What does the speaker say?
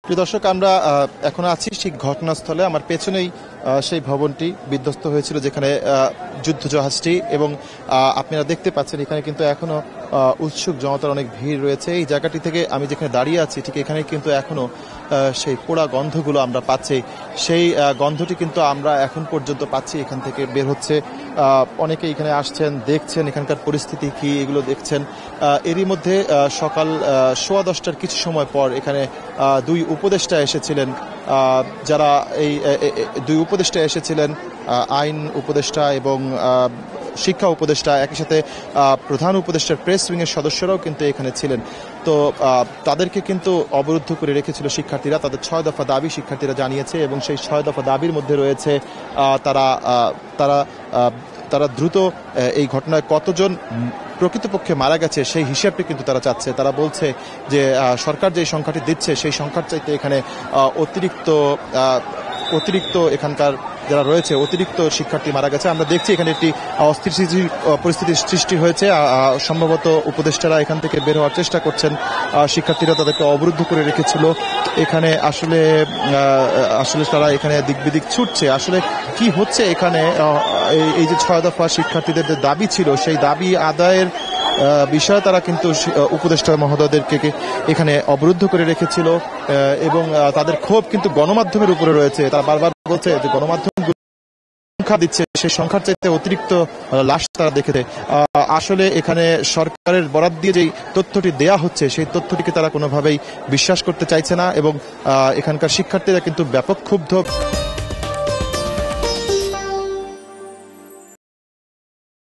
প্রিয় দর্শক, আমরা এখন আছি ঠিক ঘটনাস্থলে। আমার পেছনেই সেই ভবনটি বিধ্বস্ত হয়েছিল যেখানে যুদ্ধ জাহাজটি, এবং আপনারা দেখতে পাচ্ছেন এখানে কিন্তু এখনো উৎসুক জনতার অনেক ভিড় রয়েছে। এই জায়গাটি থেকে আমি যেখানে দাঁড়িয়ে আছি ঠিক এখানে কিন্তু এখনো সেই পোড়া গন্ধগুলো আমরা পাচ্ছি। সেই গন্ধটি কিন্তু আমরা এখন পর্যন্ত পাচ্ছি, এখান থেকে বের হচ্ছে। অনেকে এখানে আসছেন, দেখছেন এখানকার পরিস্থিতি কি, এগুলো দেখছেন। এরই মধ্যে সকাল 10:15টার কিছু সময় পর এখানে দুই উপদেষ্টা এসেছিলেন। যারা এই দুই উপদেষ্টা এসেছিলেন, আইন উপদেষ্টা এবং শিক্ষা উপদেষ্টা, একই সাথে প্রধান উপদেষ্টার প্রেস উইংয়ের সদস্যরাও কিন্তু এখানে ছিলেন। তো তাদেরকে কিন্তু অবরুদ্ধ করে রেখেছিল শিক্ষার্থীরা। তাদের 6 দফা দাবি শিক্ষার্থীরা জানিয়েছে, এবং সেই 6 দফা দাবির মধ্যে রয়েছে তারা তারা তারা দ্রুত এই ঘটনায় কতজন প্রকৃতপক্ষে মারা গেছে সেই হিসাবটি কিন্তু তারা চাচ্ছে। তারা বলছে যে সরকার যে সংখ্যাটি দিচ্ছে সেই সংখ্যার চাইতে এখানে অতিরিক্ত এখানকার যারা রয়েছে অতিরিক্ত শিক্ষার্থী মারা গেছে। আমরা দেখছি এখানে একটি অস্থির পরিস্থিতির সৃষ্টি হয়েছে। সম্ভবত উপদেষ্টারা এখান থেকে বের হওয়ার চেষ্টা করছেন। শিক্ষার্থীরা তাদেরকে অবরুদ্ধ করে রেখেছিল এখানে। আসলে তারা এখানে দিক বিদিক ছুটছে। আসলে কি হচ্ছে এখানে, এই যে 6 দফা শিক্ষার্থীদের যে দাবি ছিল সেই দাবি আদায়ের বিষয়ে তারা কিন্তু উপদেষ্টা মহোদয়দেরকে এখানে অবরুদ্ধ করে রেখেছিল, এবং তাদের ক্ষোভ কিন্তু গণমাধ্যমের উপরে রয়েছে। তারা বারবার বলছে যে গণমাধ্যম সংখ্যা দিচ্ছে, সেই সংখ্যার চাইতে অতিরিক্ত লাশ তারা দেখেছে। আসলে এখানে সরকারের বরাত দিয়ে যেই তথ্যটি দেয়া হচ্ছে সেই তথ্যটিকে তারা কোনোভাবেই বিশ্বাস করতে চাইছে না, এবং এখানকার শিক্ষার্থীরা কিন্তু ব্যাপক ক্ষুব্ধ।